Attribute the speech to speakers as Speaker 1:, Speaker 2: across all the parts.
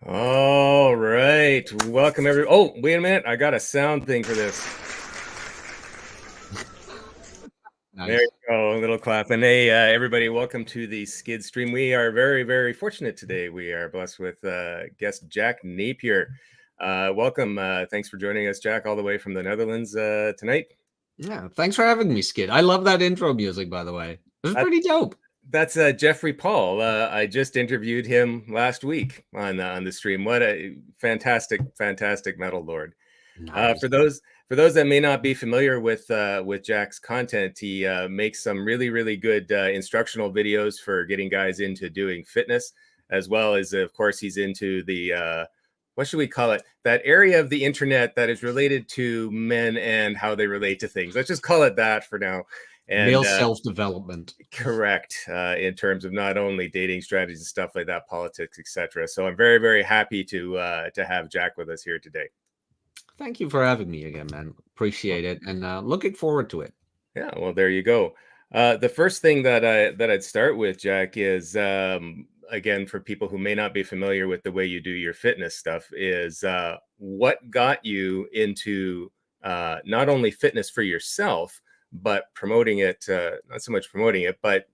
Speaker 1: All right, welcome everyone. Oh, wait a minute, I got a sound thing for this. Nice. There you go, a little clap. And hey, everybody, welcome to the Skid stream. We are very, very fortunate today. We are blessed with guest Jack Napier. Welcome. Thanks for joining us, Jack, all the way from the Netherlands tonight.
Speaker 2: Yeah, thanks for having me, Skid. I love that intro music, by the way. It was pretty dope.
Speaker 1: That's Jeffrey Paul. I just interviewed him last week on the stream. What a fantastic metal lord. Nice. For those that may not be familiar with Jack's content, he makes some really good instructional videos for getting guys into doing fitness, as well as, of course, he's into the what should we call it? That area of the internet that is related to men and how they relate to things. Let's just call it that for now. And,
Speaker 2: male self-development.
Speaker 1: Correct. In terms of not only dating strategies and stuff like that, politics, etc. So I'm very happy to have Jack with us here today.
Speaker 2: Thank you for having me again, man. Appreciate it, and looking forward to it.
Speaker 1: Yeah, well, there you go. The first thing that I'd start with, Jack, is again, for people who may not be familiar with the way you do your fitness stuff, is what got you into not only fitness for yourself, but promoting it, not so much promoting it, but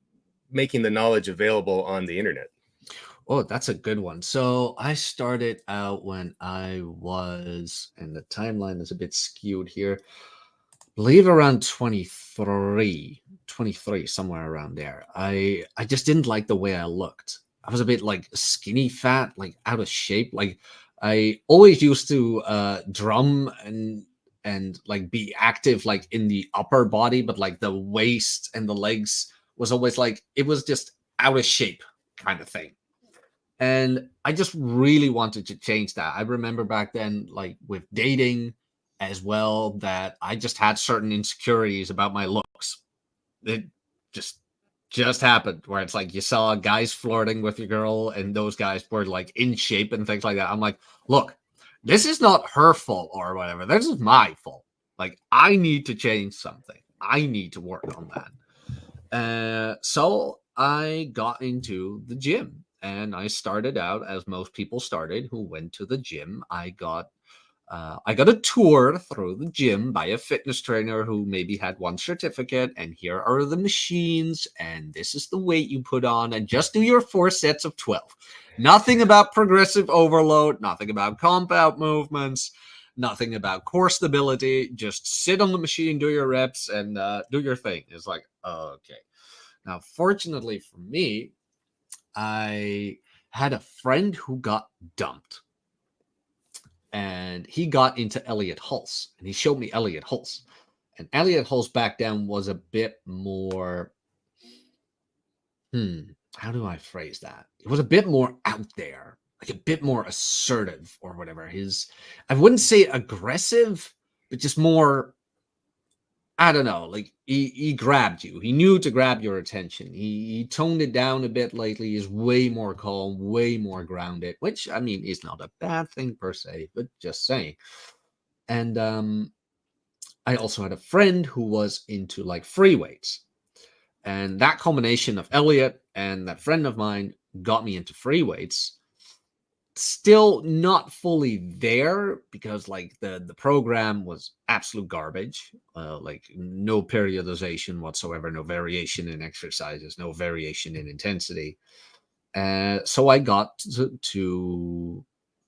Speaker 1: making the knowledge available on the internet.
Speaker 2: Oh, that's a good one. So I started out when I was, and the timeline is a bit skewed here, I believe around 23, somewhere around there. I just didn't like the way I looked. I was a bit like skinny fat, like out of shape. Like I always used to drum and like be active like in the upper body, but like the waist and the legs was always like, it was just out of shape kind of thing. And I just really wanted to change that. I remember back then, like with dating as well, that I just had certain insecurities about my looks. It just happened where it's like you saw guys flirting with your girl and those guys were like in shape and things like that. I'm like, look, this is not her fault or whatever. This is my fault. Like, I need to change something. I need to work on that. So I got into the gym, and I started out as most people started who went to the gym. I got a tour through the gym by a fitness trainer who maybe had one certificate, and here are the machines, and this is the weight you put on, and just do your 4 sets of 12. Nothing about progressive overload, nothing about compound movements, nothing about core stability. Just sit on the machine, do your reps, and do your thing. It's like, okay. Now, fortunately for me, I had a friend who got dumped. And he got into Elliot Hulse, and he showed me Elliot Hulse. And Elliot Hulse back then was a bit more, how do I phrase that? It was a bit more out there, like a bit more assertive or whatever. I wouldn't say aggressive, but just more, I don't know, like he grabbed you. He knew to grab your attention. He toned it down a bit lately. He's way more calm, way more grounded, which, I mean, is not a bad thing per se, but just saying. And I also had a friend who was into like free weights. And that combination of Elliot and that friend of mine got me into free weights. Still not fully there because like the program was absolute garbage. Like no periodization whatsoever, no variation in exercises, no variation in intensity. So I got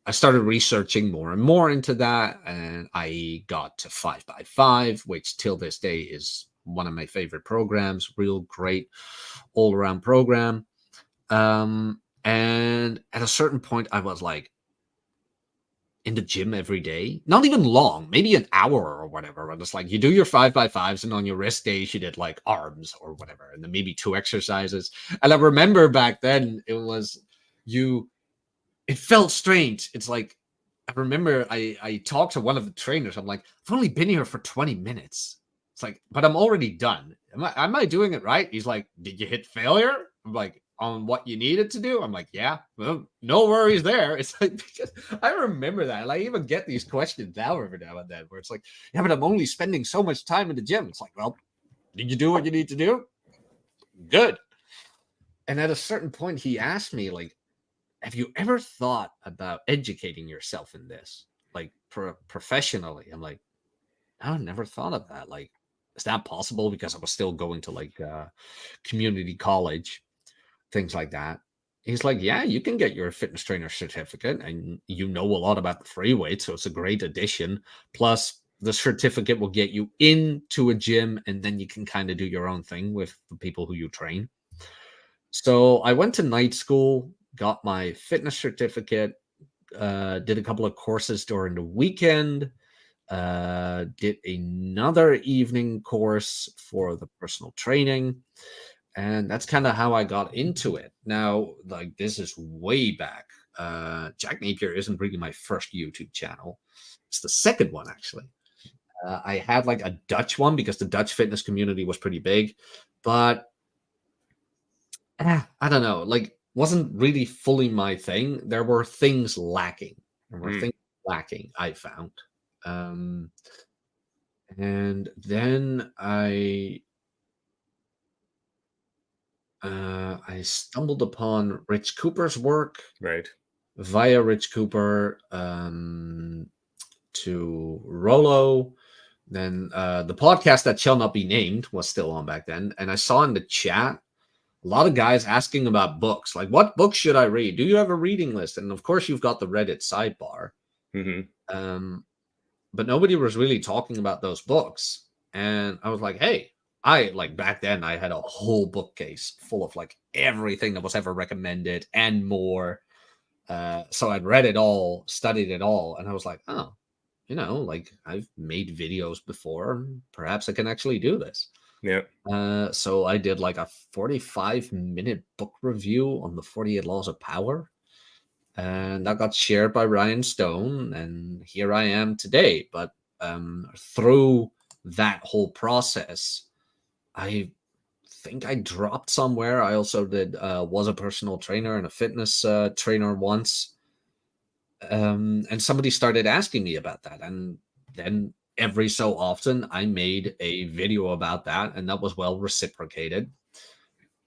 Speaker 2: I started researching more and more into that, and I got to 5x5, which till this day is one of my favorite programs. Real great all-around program. And at a certain point, I was like in the gym every day, not even long, maybe an hour or whatever. But it's like you do your 5x5s, and on your rest days, you did like arms or whatever, and then maybe 2 exercises. And I remember back then it felt strange. It's like, I remember I talked to one of the trainers. I'm like, I've only been here for 20 minutes. It's like, but I'm already done. Am I doing it right? He's like, did you hit failure? I'm like, on what you needed to do? I'm like, yeah, well, no worries there. It's like, because I remember that. And I even get these questions now every now and then where it's like, yeah, but I'm only spending so much time in the gym. It's like, well, did you do what you need to do? Good. And at a certain point, he asked me, like, have you ever thought about educating yourself in this, like professionally? I'm like, I never thought of that. Like, is that possible? Because I was still going to like community college, things like that. He's like, yeah, you can get your fitness trainer certificate, and you know a lot about the free weight, so it's a great addition. Plus, the certificate will get you into a gym, and then you can kind of do your own thing with the people who you train. So I went to night school, got my fitness certificate, did a couple of courses during the weekend, did another evening course for the personal training. And that's kind of how I got into it. Now, like, this is way back. Jack Napier isn't really my first YouTube channel. It's the second one, actually. I had like a Dutch one because the Dutch fitness community was pretty big. But I don't know, like, wasn't really fully my thing. There were things lacking. I found. And then I stumbled upon Rich Cooper's work.
Speaker 1: Right.
Speaker 2: Via Rich Cooper to Rollo. Then the podcast that shall not be named was still on back then. And I saw in the chat a lot of guys asking about books. Like, what books should I read? Do you have a reading list? And of course, you've got the Reddit sidebar. But nobody was really talking about those books. And I was like, hey, back then I had a whole bookcase full of like everything that was ever recommended and more. So I'd read it all, studied it all. And I was like, oh, like, I've made videos before. Perhaps I can actually do this.
Speaker 1: Yeah.
Speaker 2: So I did like a 45-minute book review on the 48 Laws of Power. And that got shared by Ryan Stone. And here I am today. But through that whole process, I think I dropped somewhere. I also was a personal trainer and a fitness trainer once. And somebody started asking me about that. And then every so often I made a video about that, and that was well reciprocated.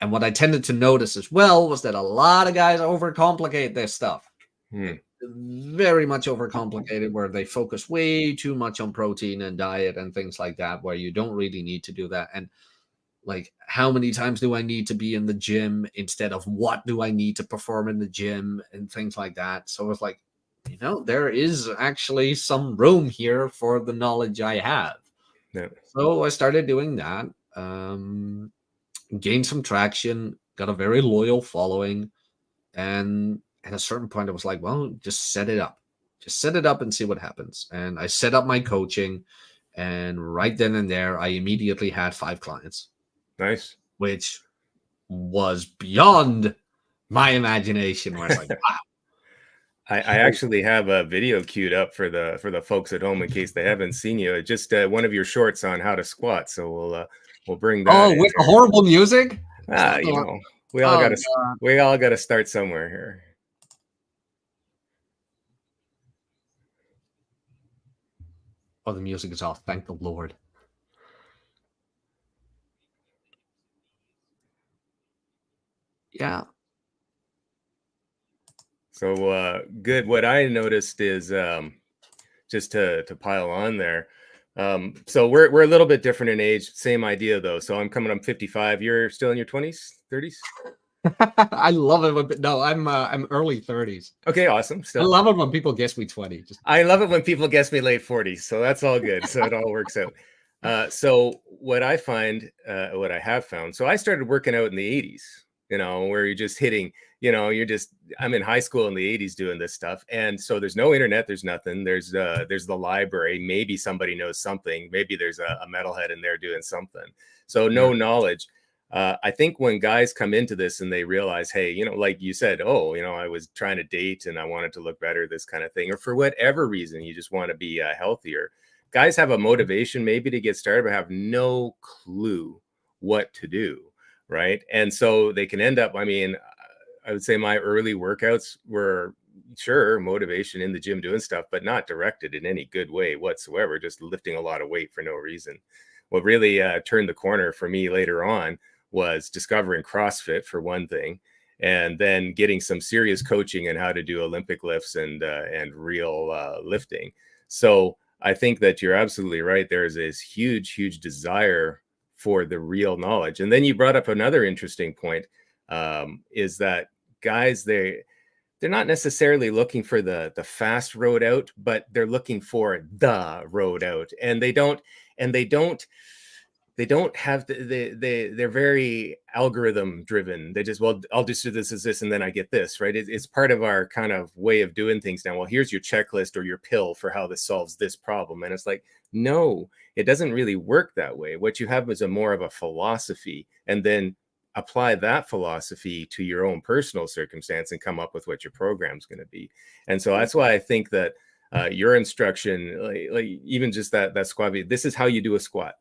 Speaker 2: And what I tended to notice as well was that a lot of guys overcomplicate this stuff. Very much overcomplicated, where they focus way too much on protein and diet and things like that, where you don't really need to do that. And like, how many times do I need to be in the gym instead of what do I need to perform in the gym and things like that. So it's like, there is actually some room here for the knowledge I have.
Speaker 1: Yeah.
Speaker 2: So I started doing that, gained some traction, got a very loyal following. And at a certain point, I was like, well, just set it up. Just set it up and see what happens. And I set up my coaching. And right then and there, I immediately had 5 clients.
Speaker 1: Nice.
Speaker 2: Which was beyond my imagination. Where it's like, wow.
Speaker 1: I actually have a video queued up for the folks at home in case they haven't seen you. Just one of your shorts on how to squat. So we'll bring that.
Speaker 2: Oh, with the horrible music.
Speaker 1: We all got to start somewhere here.
Speaker 2: Oh, the music is off. Thank the Lord. Yeah.
Speaker 1: So good. What I noticed is just to pile on there. So we're a little bit different in age. Same idea though. So I'm 55. You're still in your 20s, 30s.
Speaker 2: I love it. No, I'm early 30s.
Speaker 1: Okay, awesome.
Speaker 2: I love it when people guess me 20.
Speaker 1: I love it when people guess me late 40s. So that's all good. So it all works out. So what I find, what I have found. So I started working out in the 80s. Where you're just hitting. I'm in high school in the 80s doing this stuff. And so there's no internet, there's nothing. There's the library. Maybe somebody knows something. Maybe there's a metalhead in there doing something. So no knowledge. I think when guys come into this and they realize, hey, like you said, I was trying to date and I wanted to look better, this kind of thing, or for whatever reason, you just want to be healthier. Guys have a motivation maybe to get started, but have no clue what to do. Right. And so they can end up, I would say my early workouts were sure motivation in the gym doing stuff, but not directed in any good way whatsoever, just lifting a lot of weight for no reason. What really turned the corner for me later on was discovering CrossFit for one thing, and then getting some serious coaching on how to do Olympic lifts and real lifting. So I think that you're absolutely right. There's this huge desire for the real knowledge. And then you brought up another interesting point, is that guys, they're not necessarily looking for the fast road out, but they're looking for the road out. And they don't have they're very algorithm driven. They just, well, I'll just do this and then I get this, right? It's part of our kind of way of doing things now. Well, here's your checklist or your pill for how this solves this problem. And it's like, no, it doesn't really work that way. What you have is more of a philosophy, and then apply that philosophy to your own personal circumstance and come up with what your program's going to be. And so that's why I think that your instruction, like even just that squat, this is how you do a squat.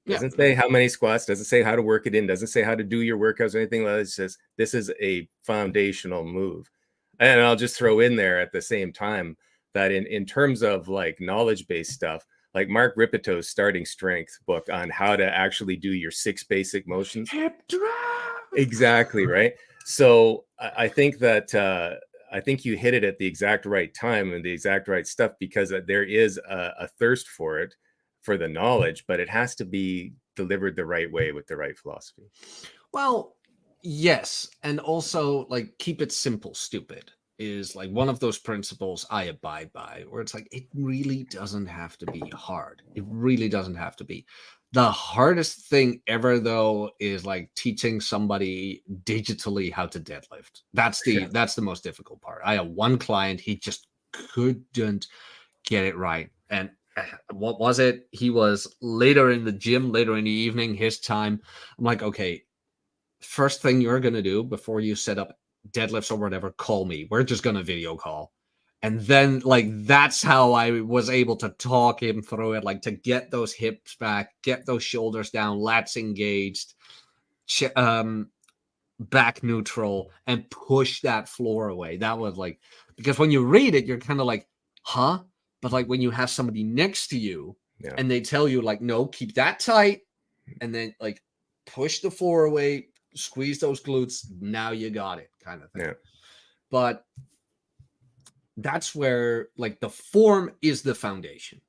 Speaker 1: Doesn't say how many squats, doesn't say how to work it in, doesn't say how to do your workouts or anything like that. It says this is a foundational move. And I'll just throw in there at the same time that in terms of like knowledge-based stuff, like Mark Ripeto's Starting Strength book on how to actually do your 6 basic motions.
Speaker 2: Hip drop.
Speaker 1: Exactly, right? So I think that I think you hit it at the exact right time and the exact right stuff, because there is a thirst for it, for the knowledge, but it has to be delivered the right way with the right philosophy.
Speaker 2: Well, yes. And also, like, keep it simple, stupid is like one of those principles I abide by, where it's like, it really doesn't have to be hard. It really doesn't have to be. The hardest thing ever, though, is like teaching somebody digitally how to deadlift. That's the most difficult part. I have one client, he just couldn't get it right. And what was it? He was later in the gym, later in the evening, his time. I'm like, okay, first thing you're going to do before you set up deadlifts or whatever, call me. We're just going to video call. And then like, that's how I was able to talk him through it, like to get those hips back, get those shoulders down, lats engaged, back neutral, and push that floor away. That was like, because when you read it, you're kind of like, huh? But like when you have somebody next to you and they tell you like, no, keep that tight, and then like push the floor away, squeeze those glutes, now you got it, kind of thing. Yeah. But that's where like the form is the foundation.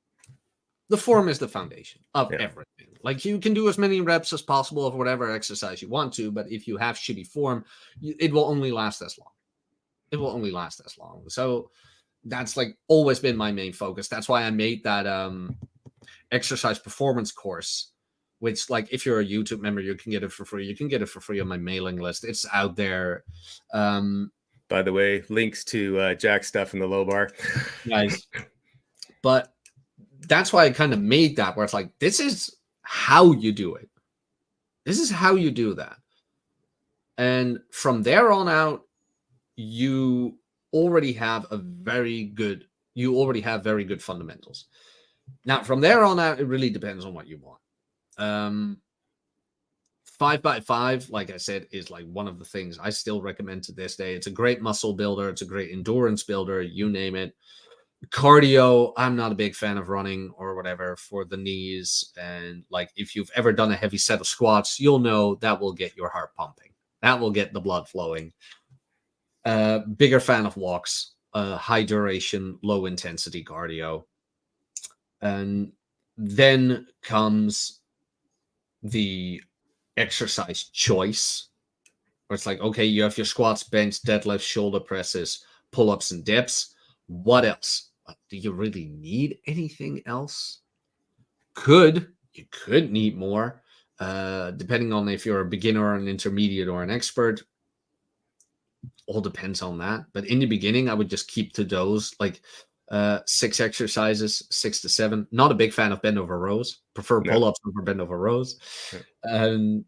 Speaker 2: The form is the foundation of everything. Like you can do as many reps as possible of whatever exercise you want to, but if you have shitty form, it will only last as long. It will only last as long. So That's like always been my main focus. That's why I made that exercise performance course, which, like, if you're a YouTube member, you can get it for free. You can get it for free on my mailing list. It's out there.
Speaker 1: By the way, links to Jack's stuff in the low bar.
Speaker 2: Nice. But that's why I kind of made that, where it's like, this is how you do it. This is how you do that. And from there on out, you already have very good fundamentals. Now, from there on out, it really depends on what you want. 5x5, like I said, is like one of the things I still recommend to this day. It's a great muscle builder. It's a great endurance builder. You name it. Cardio, I'm not a big fan of running or whatever for the knees. And like, if you've ever done a heavy set of squats, you'll know that will get your heart pumping. That will get the blood flowing. Bigger fan of walks, high duration, low intensity cardio. And then comes the exercise choice, where it's like, okay, you have your squats, bench, deadlifts, shoulder presses, pull-ups, and dips. What else? Do you really need anything else? You could need more, depending on if you're a beginner, an intermediate, or an expert. All depends on that. But in the beginning, I would just keep to those, like 6 exercises, 6 to 7. Not a big fan of bend over rows. Prefer pull-ups over bend over rows. And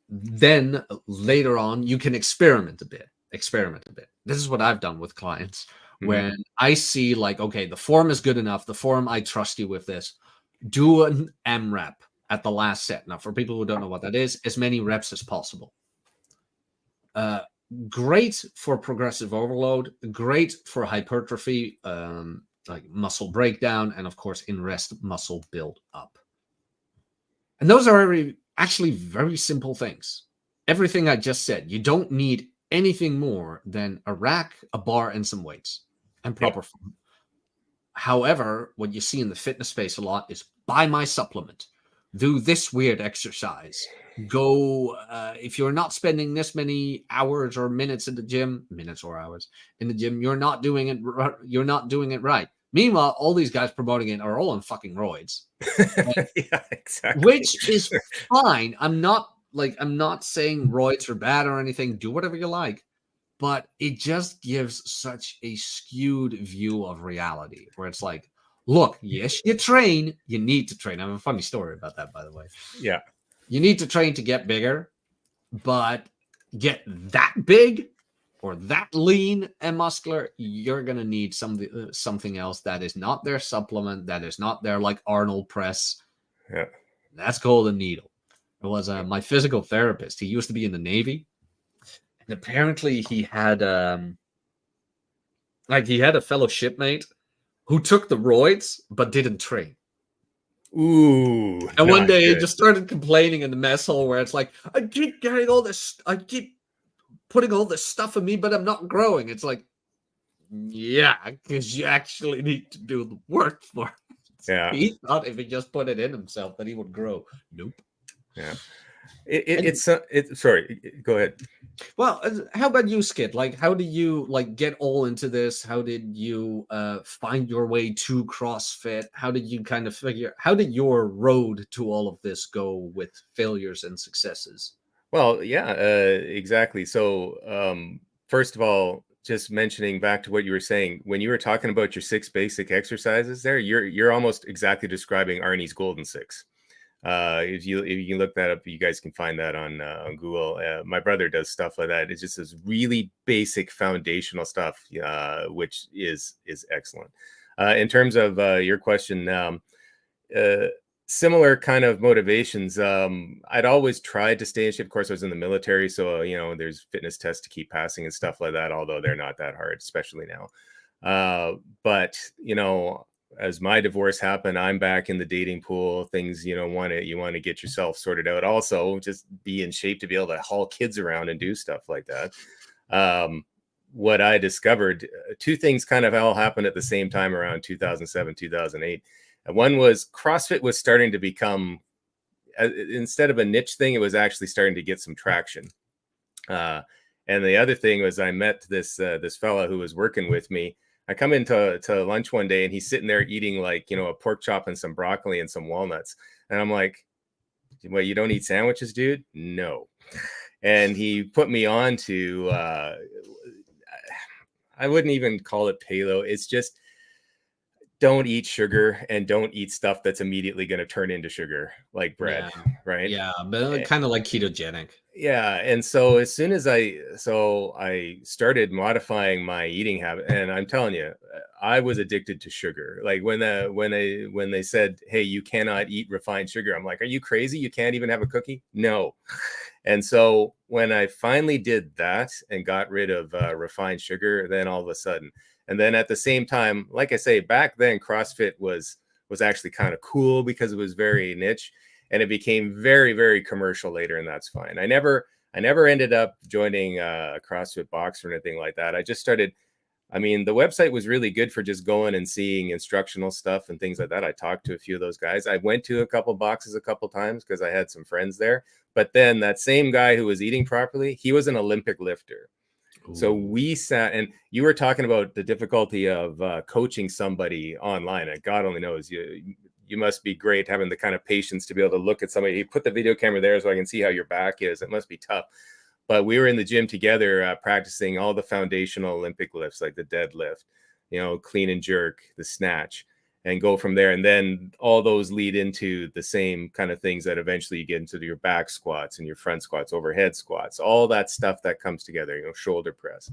Speaker 2: then later on, you can experiment a bit. This is what I've done with clients. When I see, like, okay, the form is good enough. The form, I trust you with this. Do an M rep at the last set. Now, for people who don't know what that is, as many reps as possible. Great for progressive overload, great for hypertrophy, like muscle breakdown, and of course in rest muscle build up. And those are actually very simple things. Everything I just said, you don't need anything more than a rack, a bar, and some weights and proper form. However, what you see in the fitness space a lot is buy my supplement, do this weird exercise. Go, if you're not spending this many hours or minutes in the gym, you're not doing it right. Meanwhile, all these guys promoting it are all on fucking roids.
Speaker 1: Yeah, exactly.
Speaker 2: Which is fine. I'm not saying roids are bad or anything. Do whatever you like. But it just gives such a skewed view of reality, where it's like, look, yes, you train. You need to train. I have a funny story about that, by the way.
Speaker 1: Yeah.
Speaker 2: You need to train to get bigger, but get that big or that lean and muscular, you're going to need something else that is not their supplement, that is not their, like, Arnold press.
Speaker 1: Yeah.
Speaker 2: That's called a needle. It was my physical therapist. He used to be in the Navy. And apparently he had a fellow shipmate who took the roids but didn't train.
Speaker 1: Ooh.
Speaker 2: And one day he just started complaining in the mess hall, where it's like, I keep putting all this stuff in me, but I'm not growing. It's like, yeah, because you actually need to do the work for it.
Speaker 1: Yeah.
Speaker 2: He thought if he just put it in himself that he would grow. Nope.
Speaker 1: Yeah. Sorry, go ahead.
Speaker 2: Well, how about you, Skid? Like, how did you, like, get all into this? How did you find your way to CrossFit? How did you kind of how did your road to all of this go, with failures and successes?
Speaker 1: Well, yeah, exactly. So, first of all, just mentioning back to what you were saying, when you were talking about your 6 basic exercises there, you're almost exactly describing Arnie's Golden 6. If you look that up, you guys can find that on Google. My brother does stuff like that. It's just this really basic foundational stuff, which is excellent. In terms of your question, similar kind of motivations. I'd always tried to stay in shape. Of course, I was in the military, so there's fitness tests to keep passing and stuff like that. Although they're not that hard, especially now. But as my divorce happened, I'm back in the dating pool. Things you want to get yourself sorted out. Also, just be in shape to be able to haul kids around and do stuff like that. What I discovered, 2 things kind of all happened at the same time around 2007, 2008. One was CrossFit was starting to become, instead of a niche thing, it was actually starting to get some traction. And the other thing was I met this this fella who was working with me. I come into lunch one day and he's sitting there eating like, a pork chop and some broccoli and some walnuts. And I'm like, well, you don't eat sandwiches, dude? No. And he put me on to, I wouldn't even call it paleo. It's just, don't eat sugar and don't eat stuff that's immediately going to turn into sugar, like bread, right?
Speaker 2: Yeah, but kind of like ketogenic.
Speaker 1: Yeah, and so as soon as I started modifying my eating habit, and I'm telling you, I was addicted to sugar. Like when they said, "Hey, you cannot eat refined sugar," I'm like, "Are you crazy? You can't even have a cookie?" No. And so when I finally did that and got rid of refined sugar, then all of a sudden, and then at the same time, like I say, back then CrossFit was actually kind of cool because it was very niche. And it became very, very commercial later, and that's fine. I never ended up joining a CrossFit box or anything like that. I just started. I mean, the website was really good for just going and seeing instructional stuff and things like that. I talked to a few of those guys. I went to a couple boxes a couple times because I had some friends there. But then that same guy who was eating properly, he was an Olympic lifter. So we sat, and you were talking about the difficulty of coaching somebody online. And God only knows, you must be great having the kind of patience to be able to look at somebody. You put the video camera there so I can see how your back is. It must be tough. But we were in the gym together practicing all the foundational Olympic lifts, like the deadlift, clean and jerk, the snatch, and go from there. And then all those lead into the same kind of things that eventually you get into your back squats and your front squats, overhead squats, all that stuff that comes together, shoulder press.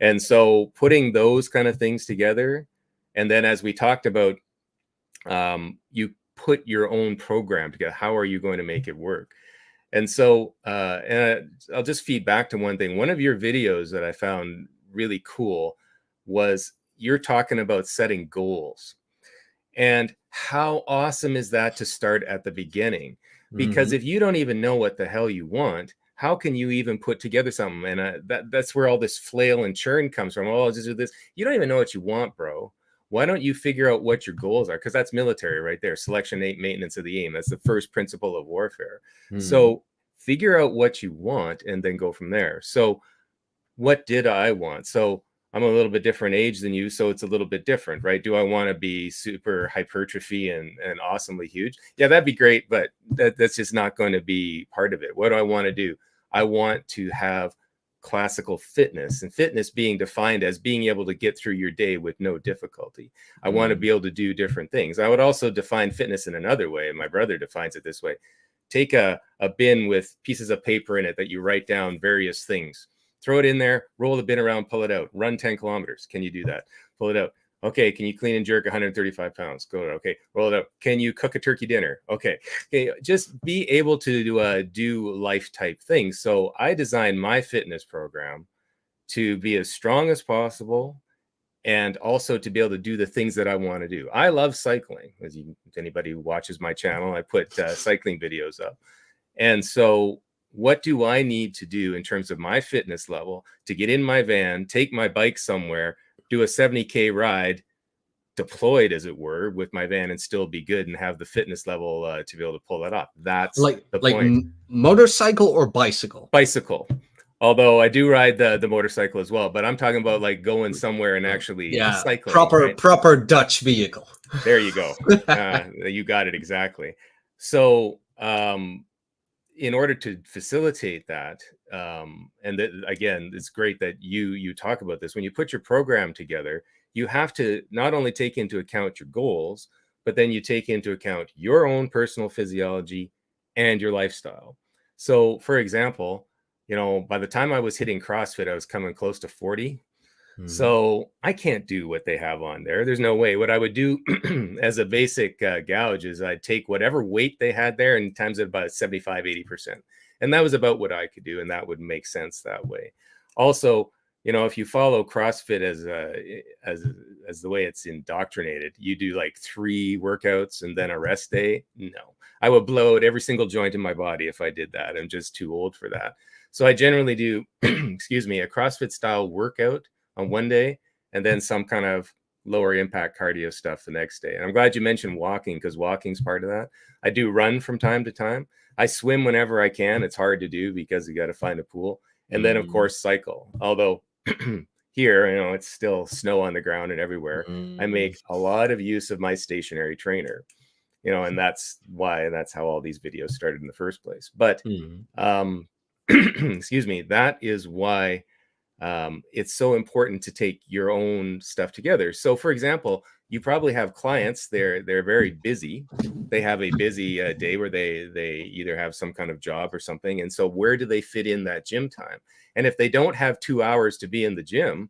Speaker 1: And so putting those kind of things together. And then as we talked about, you put your own program together. How are you going to make it work? And so, and I'll just feed back to one thing. One of your videos that I found really cool was you're talking about setting goals. And how awesome is that to start at the beginning? Because if you don't even know what the hell you want, how can you even put together something? And that's where all this flail and churn comes from. Oh, I'll just do this. You don't even know what you want, bro. Why don't you figure out what your goals are? Because that's military right there. Selection, aim, maintenance of the aim. That's the first principle of warfare. So figure out what you want and then go from there. So what did I want? So I'm a little bit different age than you, so it's a little bit different, right? Do I want to be super hypertrophy and awesomely huge? Yeah, that'd be great, but that's just not going to be part of it. What do I want to do? I want to have classical fitness, and fitness being defined as being able to get through your day with no difficulty. I want to be able to do different things. I would also define fitness in another way, and my brother defines it this way. Take a bin with pieces of paper in it that you write down various things. Throw it in there, roll the bin around, pull it out, run 10 kilometers. Can you do that? Pull it out. Okay, can you clean and jerk 135 pounds? Go. Okay, roll it out. Can you cook a turkey dinner? Okay, just be able to do life type things. So I designed my fitness program to be as strong as possible and also to be able to do the things that I want to do. I love cycling. Anybody who watches my channel, I put cycling videos up. And so what do I need to do in terms of my fitness level to get in my van, take my bike somewhere, do a 70K ride, deployed, as it were, with my van and still be good and have the fitness level to be able to pull that off? That's the point.
Speaker 2: Motorcycle or bicycle?
Speaker 1: Bicycle. Although I do ride the motorcycle as well, but I'm talking about like going somewhere and actually cycling.
Speaker 2: Proper Dutch vehicle.
Speaker 1: There you go. You got it exactly. So in order to facilitate that, and again, it's great that you talk about this. When you put your program together, you have to not only take into account your goals, but then you take into account your own personal physiology and your lifestyle. So, for example, by the time I was hitting CrossFit, I was coming close to 40. So I can't do what they have on there. There's no way. What I would do as a basic gouge is I'd take whatever weight they had there and times it about 75, 80%. And that was about what I could do. And that would make sense that way. Also, if you follow CrossFit as the way it's indoctrinated, you do like 3 workouts and then a rest day. No, I would blow out every single joint in my body if I did that. I'm just too old for that. So I generally do, excuse me, a CrossFit style workout on one day, and then some kind of lower impact cardio stuff the next day. And I'm glad you mentioned walking, because walking's part of that. I do run from time to time. I swim whenever I can. It's hard to do because you got to find a pool. and then of course cycle. Although here, it's still snow on the ground and everywhere. I make a lot of use of my stationary trainer, and that's how all these videos started in the first place. But excuse me, that is why it's so important to take your own stuff together. So for example, you probably have clients, they're very busy. They have a busy day where they either have some kind of job or something. And so where do they fit in that gym time? And if they don't have 2 hours to be in the gym,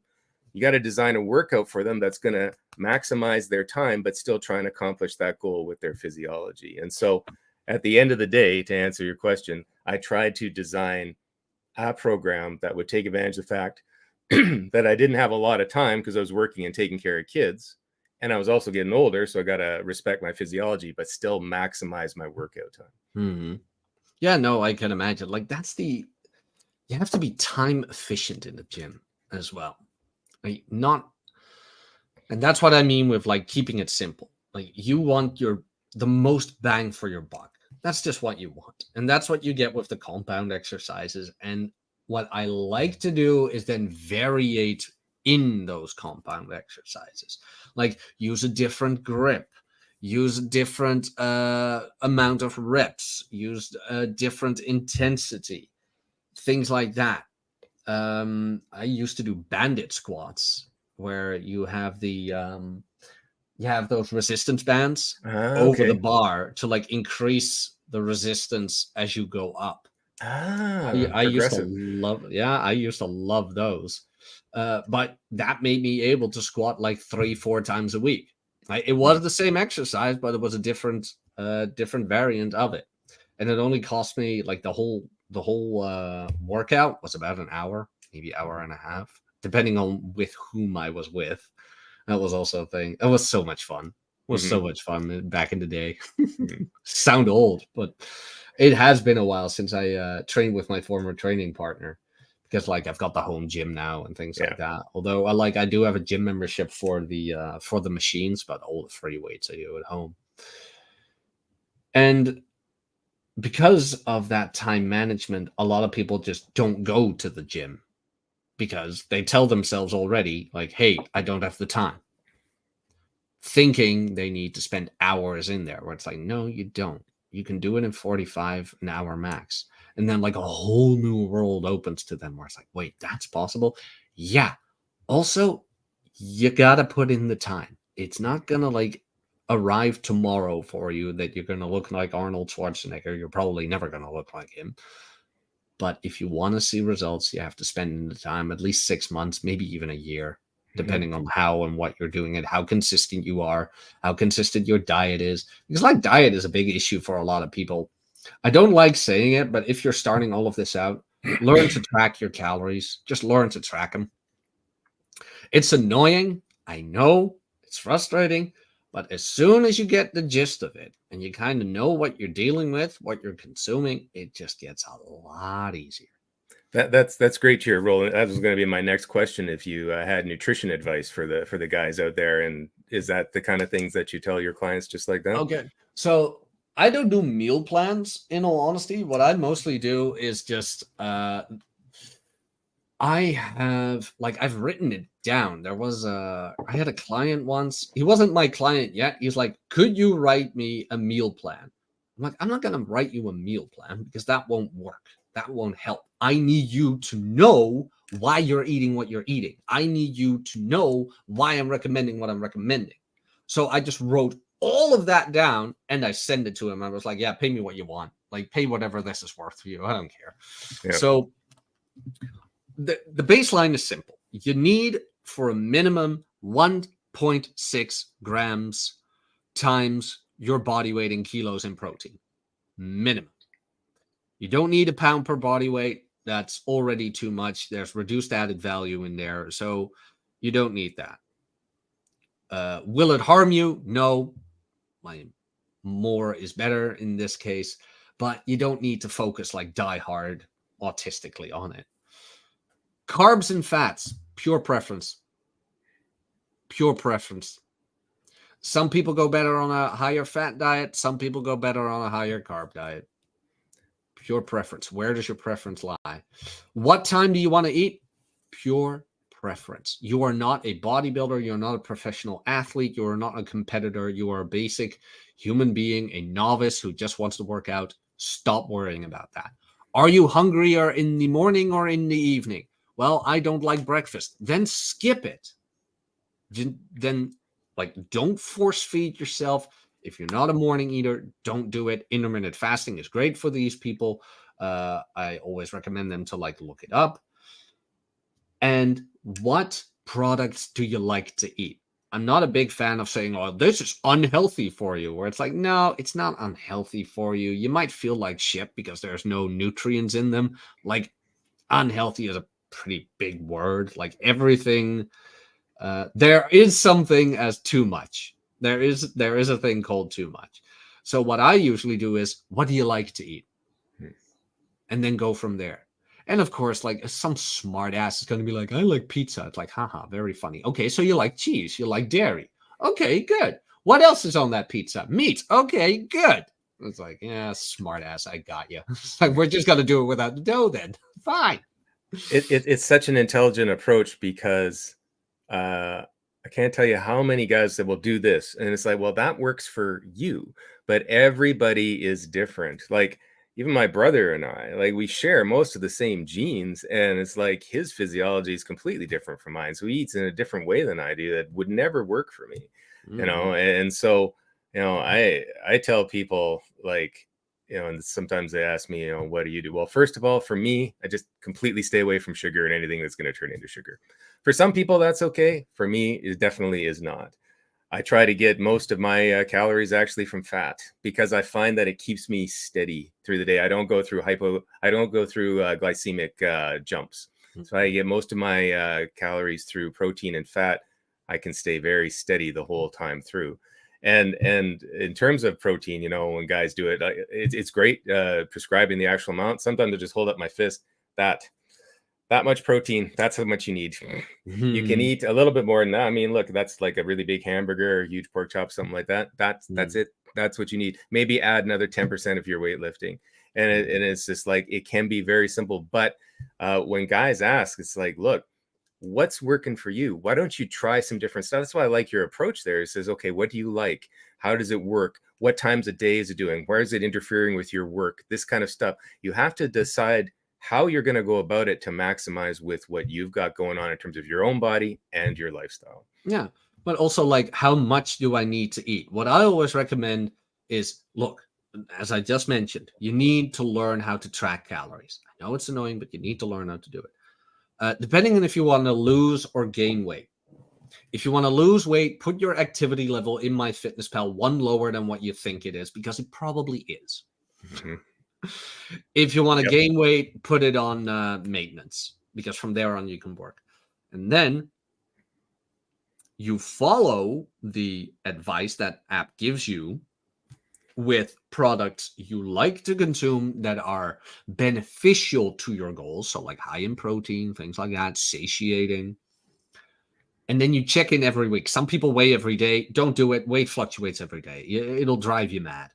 Speaker 1: you got to design a workout for them that's going to maximize their time, but still try and accomplish that goal with their physiology. And so at the end of the day, to answer your question, I tried to design a program that would take advantage of the fact that I didn't have a lot of time because I was working and taking care of kids. And I was also getting older, so I got to respect my physiology, but still maximize my workout time.
Speaker 2: Yeah, no, I can imagine. Like you have to be time efficient in the gym as well. Like and that's what I mean with like keeping it simple. Like you want the most bang for your buck. That's just what you want. And that's what you get with the compound exercises. And what I like to do is then variate in those compound exercises. Like use a different grip, use a different amount of reps, use a different intensity, things like that. I used to do bandit squats where you have those resistance bands over the bar to like increase the resistance as you go up. I used to love those. But that made me able to squat like 3-4 times a week. It was the same exercise, but it was a different variant of it. And it only cost me like the whole workout was about an hour, maybe hour and a half, depending on with whom I was with. That was also a thing. It was so much fun. It was so much fun back in the day. Sound old, but it has been a while since I trained with my former training partner, because like I've got the home gym now and things like that. Although I do have a gym membership for the machines, but all the free weights I do at home. And because of that time management, a lot of people just don't go to the gym because they tell themselves already, like, hey, I don't have the time. Thinking they need to spend hours in there, where it's like, no, you don't. You can do it in 45 an hour max. And then like a whole new world opens to them where it's like, wait, that's possible? Yeah. Also, you got to put in the time. It's not going to like arrive tomorrow for you that you're going to look like Arnold Schwarzenegger. You're probably never going to look like him. But if you want to see results, you have to spend the time, at least 6 months, maybe even a year, depending on how and what you're doing and how consistent you are, how consistent your diet is. Because like diet is a big issue for a lot of people. I don't like saying it, but if you're starting all of this out, learn to track your calories. Just learn to track them. It's annoying. I know it's frustrating, but as soon as you get the gist of it and you kind of know what you're dealing with, what you're consuming, it just gets a lot easier.
Speaker 1: That's great to hear, Roland. That was going to be my next question. If you had nutrition advice for the guys out there, and is that the kind of things that you tell your clients just like that?
Speaker 2: Okay, so I don't do meal plans. In all honesty, what I mostly do is just I've written it down. I had a client once. He wasn't my client yet. He's like, could you write me a meal plan? I'm like, I'm not going to write you a meal plan because that won't work. That won't help. I need you to know why you're eating what you're eating. I need you to know why I'm recommending what I'm recommending. So I just wrote all of that down and I send it to him. I was like, yeah, pay me what you want. Like, pay whatever this is worth for you. I don't care. Yeah. So the baseline is simple. You need for a minimum 1.6 grams times your body weight in kilos in protein. Minimum. You don't need a pound per body weight. That's already too much. There's reduced added value in there. So you don't need that. Will it harm you? No. More is better in this case, but you don't need to focus like die hard autistically on it. Carbs and fats, pure preference. Pure preference. Some people go better on a higher fat diet. Some people go better on a higher carb diet. Pure preference. Where does your preference lie? What time do you want to eat? Pure preference. You are not a bodybuilder. You're not a professional athlete. You are not a competitor. You are a basic human being, a novice who just wants to work out. Stop worrying about that. Are you hungrier in the morning or in the evening? Well, I don't like breakfast. Then skip it. Then, like, don't force feed yourself. If you're not a morning eater, don't do it. Intermittent fasting is great for these people. I always recommend them to like look it up. And what products do you like to eat? I'm not a big fan of saying, oh, this is unhealthy for you, where it's like, no, it's not unhealthy for you. You might feel like shit because there's no nutrients in them. Like, unhealthy is a pretty big word. Like, everything, there is something as too much. There is a thing called too much. So what I usually do is, what do you like to eat? And then go from there. And of course, like, some smart ass is going to be like, I like pizza. It's like, haha, very funny. Okay, so you like cheese, you like dairy. Okay, good. What else is on that pizza? Meat. Okay, good. It's like, yeah, smart ass, I got you. It's like, we're just going to do it without the dough then. Fine.
Speaker 1: It's such an intelligent approach because I can't tell you how many guys that will do this. And it's like, well, that works for you, but everybody is different. Like, even my brother and I, like, we share most of the same genes, and it's like his physiology is completely different from mine. So he eats in a different way than I do that would never work for me, you know? And so, you know, I tell people, like, you know, and sometimes they ask me, you know, what do you do? Well, first of all, for me, I just completely stay away from sugar and anything that's going to turn into sugar. For some people, that's okay. For me, it definitely is not. I try to get most of my calories actually from fat because I find that it keeps me steady through the day. I don't go through glycemic jumps. So I get most of my calories through protein and fat. I can stay very steady the whole time through. And in terms of protein, you know, when guys do it, it's great prescribing the actual amount. Sometimes I just hold up my fist, that much protein, that's how much you need. You can eat a little bit more than that. I mean, look, that's like a really big hamburger, a huge pork chop, something like that. That's it. That's what you need. Maybe add another 10% of your weightlifting. And it's just like, it can be very simple. But when guys ask, it's like, look, what's working for you? Why don't you try some different stuff? That's why I like your approach there. It says, okay, what do you like? How does it work? What times of day is it doing? Where is it interfering with your work? This kind of stuff. You have to decide how you're going to go about it to maximize with what you've got going on in terms of your own body and your lifestyle.
Speaker 2: Yeah. But also, like, how much do I need to eat? What I always recommend is, look, as I just mentioned, you need to learn how to track calories. I know it's annoying, but you need to learn how to do it. Depending on if you want to lose or gain weight. If you want to lose weight, put your activity level in MyFitnessPal one lower than what you think it is, because it probably is. If you want to gain weight, put it on maintenance, because from there on you can work. And then you follow the advice that app gives you with products you like to consume that are beneficial to your goals. So like high in protein, things like that, satiating. And then you check in every week. Some people weigh every day. Don't do it. Weight fluctuates every day. It'll drive you mad.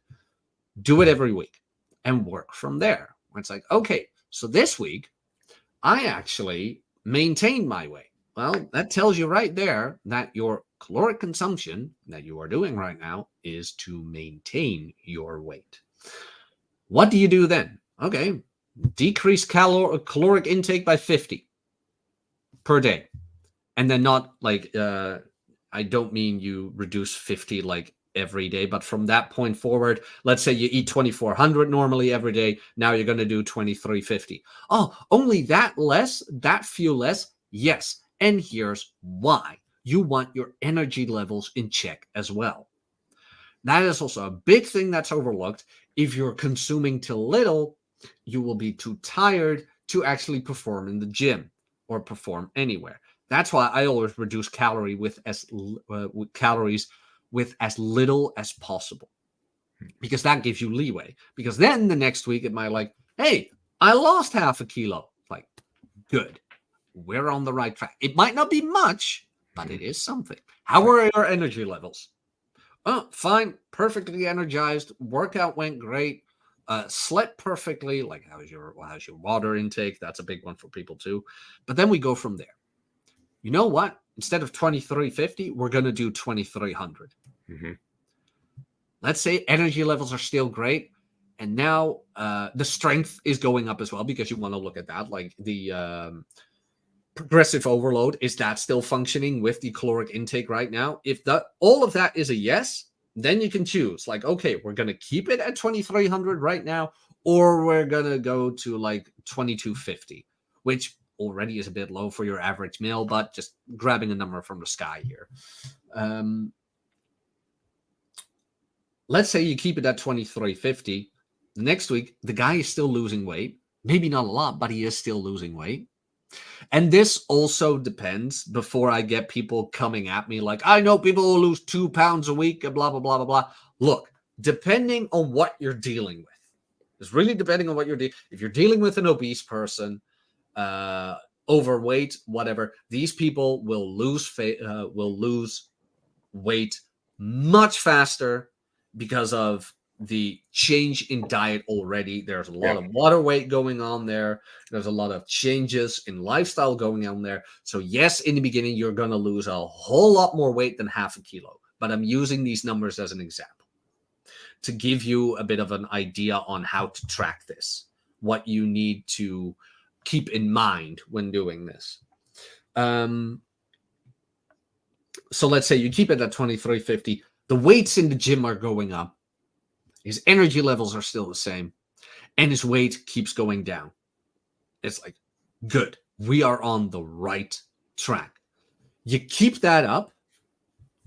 Speaker 2: Do it every week and work from there. It's like, okay, so this week I actually maintained my weight. Well, that tells you right there that your caloric consumption that you are doing right now is to maintain your weight. What do you do then? Okay, decrease caloric intake by 50 per day. And then not like, I don't mean you reduce 50 like every day, but from that point forward, let's say you eat 2,400 normally every day. Now you're going to do 2,350. Oh, only that few less? Yes. And here's why. You want your energy levels in check as well. That is also a big thing that's overlooked. If you're consuming too little, you will be too tired to actually perform in the gym or perform anywhere. That's why I always reduce calories with as little as possible, because that gives you leeway. Because then the next week it might like, hey, I lost half a kilo. Like, good. We're on the right track. It might not be much, but it is something. How are your energy levels? Oh, fine. Perfectly energized. Workout went great. slept perfectly, like how's your water intake? That's a big one for people too. But then we go from there. You know what? Instead of 2350, we're going to do 2300.
Speaker 1: Mm-hmm.
Speaker 2: Let's say energy levels are still great. And now the strength is going up as well, because you want to look at that. Like the progressive overload, is that still functioning with the caloric intake right now? If all of that is a yes, then you can choose. Like, okay, we're going to keep it at 2300 right now, or we're going to go to like 2250, which already is a bit low for your average male, but just grabbing a number from the sky here. Let's say you keep it at 2350. The next week, the guy is still losing weight. Maybe not a lot, but he is still losing weight. And this also depends, before I get people coming at me like, I know people will lose 2 pounds a week and blah, blah, blah, blah, blah. Look, depending on what you're dealing with, it's really depending on what you're dealing. If you're dealing with an obese person, overweight, whatever, these people will lose weight much faster because of the change in diet already. There's a lot of water weight going on there. There's a lot of changes in lifestyle going on there. So yes, in the beginning, you're going to lose a whole lot more weight than half a kilo. But I'm using these numbers as an example to give you a bit of an idea on how to track this, what you need to keep in mind when doing this. So let's say you keep it at 2350. The weights in the gym are going up. His energy levels are still the same. And his weight keeps going down. It's like, good. We are on the right track. You keep that up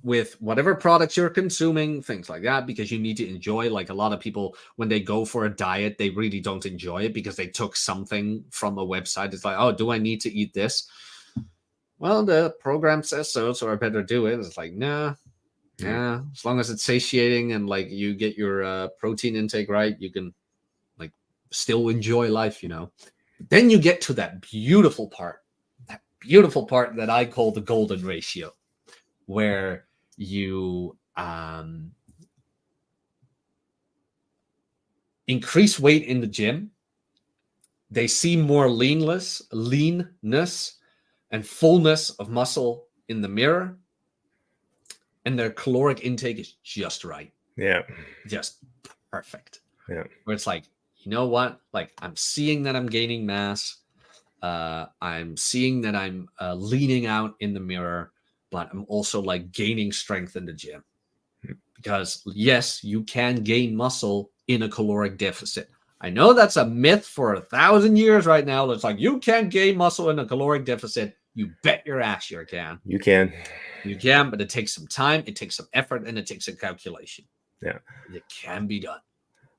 Speaker 2: with whatever products you're consuming, things like that, because you need to enjoy. Like a lot of people, when they go for a diet, they really don't enjoy it because they took something from a website. It's like, oh, do I need to eat this? Well, the program says so I better do it. It's like, nah. Yeah, as long as it's satiating and like you get your protein intake right, you can like still enjoy life, you know. Then you get to that beautiful part that I call the golden ratio, where you increase weight in the gym. They see more leanness and fullness of muscle in the mirror. And their caloric intake is just right.
Speaker 1: Yeah.
Speaker 2: Just perfect.
Speaker 1: Yeah.
Speaker 2: Where it's like, you know what? Like, I'm seeing that I'm gaining mass. I'm seeing that I'm leaning out in the mirror, but I'm also like gaining strength in the gym. Because yes, you can gain muscle in a caloric deficit. I know that's a myth for 1,000 years right now. It's like, you can't gain muscle in a caloric deficit. You bet your ass you can.
Speaker 1: You can.
Speaker 2: You can, but it takes some time, it takes some effort, and it takes a calculation.
Speaker 1: Yeah.
Speaker 2: It can be done.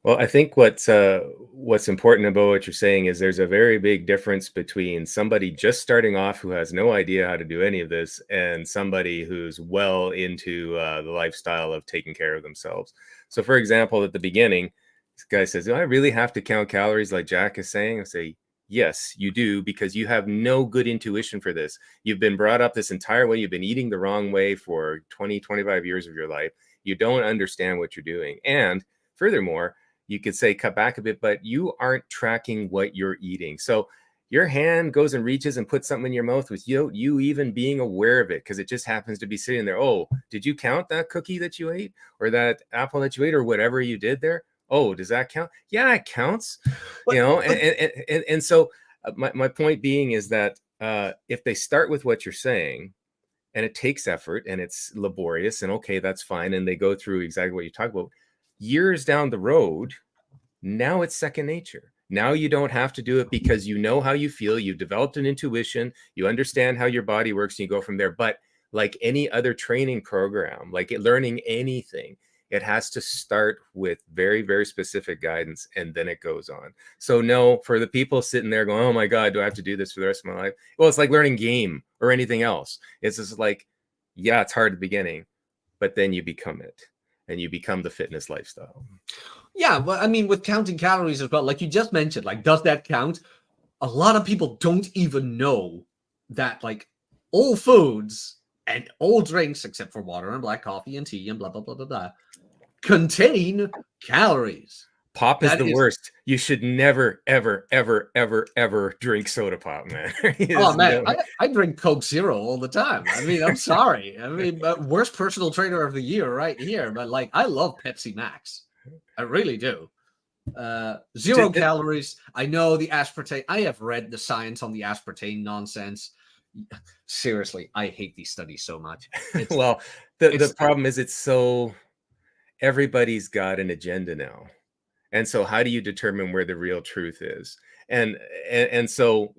Speaker 1: Well, I think what's important about what you're saying is there's a very big difference between somebody just starting off who has no idea how to do any of this and somebody who's well into the lifestyle of taking care of themselves. So, for example, at the beginning, this guy says, do I really have to count calories like Jack is saying? I say, yes, you do, because you have no good intuition for this. You've been brought up this entire way. You've been eating the wrong way for 20, 25 years of your life. You don't understand what you're doing. And furthermore, you could say cut back a bit, but you aren't tracking what you're eating. So your hand goes and reaches and puts something in your mouth with you even being aware of it, because it just happens to be sitting there. Oh, did you count that cookie that you ate, or that apple that you ate, or whatever you did there? Oh, does that count? Yeah, it counts. You know, and so my point being is that if they start with what you're saying, and it takes effort and it's laborious, and okay, that's fine, and they go through exactly what you talk about, years down the road, now it's second nature. Now you don't have to do it because you know how you feel. You've developed an intuition. You understand how your body works, and you go from there. But like any other training program, like learning anything, it has to start with very, very specific guidance, and then it goes on. So no, for the people sitting there going, oh my God, do I have to do this for the rest of my life? Well, it's like learning game or anything else. It's just like, yeah, it's hard at the beginning, but then you become it, and you become the fitness lifestyle.
Speaker 2: Yeah, but I mean, with counting calories as well, like you just mentioned, like, does that count? A lot of people don't even know that, like, all foods and all drinks, except for water and black coffee and tea and blah, blah, blah, blah, blah, contain calories.
Speaker 1: Pop is
Speaker 2: That
Speaker 1: the
Speaker 2: is.
Speaker 1: worst. You should never, ever, ever, ever, ever drink soda pop, man.
Speaker 2: Oh man, I drink Coke Zero all the time. I mean, I'm sorry. I mean, worst personal trainer of the year right here. But like, I love Pepsi Max. I really do. 0 calories. I know the aspartame. I have read the science on the aspartame nonsense. Seriously, I hate these studies so much.
Speaker 1: Well, the problem is it's so everybody's got an agenda now. And so how do you determine where the real truth is? And so,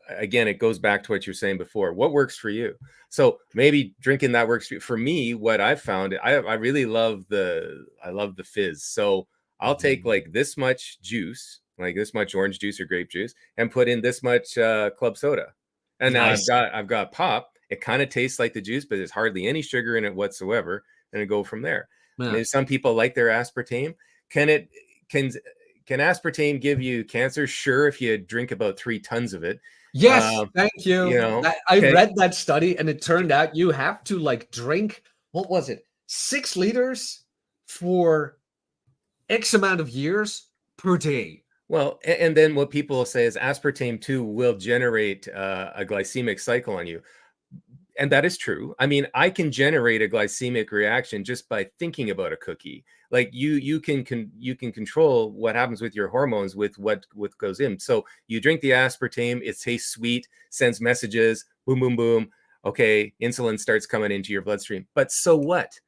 Speaker 1: again, it goes back to what you're saying before. What works for you? So maybe drinking that works for you. For me, what I've found, I really love the fizz. So I'll take like this much juice, like this much orange juice or grape juice, and put in this much club soda. And now
Speaker 2: Nice.
Speaker 1: I've got pop. It kind of tastes like the juice, but there's hardly any sugar in it whatsoever. And I go from there.
Speaker 2: Yeah.
Speaker 1: Maybe some people like their aspartame. Can aspartame give you cancer? Sure, if you drink about 3 tons of it.
Speaker 2: Yes, thank you. I read that study, and it turned out you have to like drink, what was it, 6 liters for X amount of years per day.
Speaker 1: Well, and then what people will say is aspartame too will generate a glycemic cycle on you. And that is true. I mean, I can generate a glycemic reaction just by thinking about a cookie. Like you can control what happens with your hormones with what goes in. So you drink the aspartame, it tastes sweet, sends messages, boom, boom, boom. Okay, insulin starts coming into your bloodstream. But so what?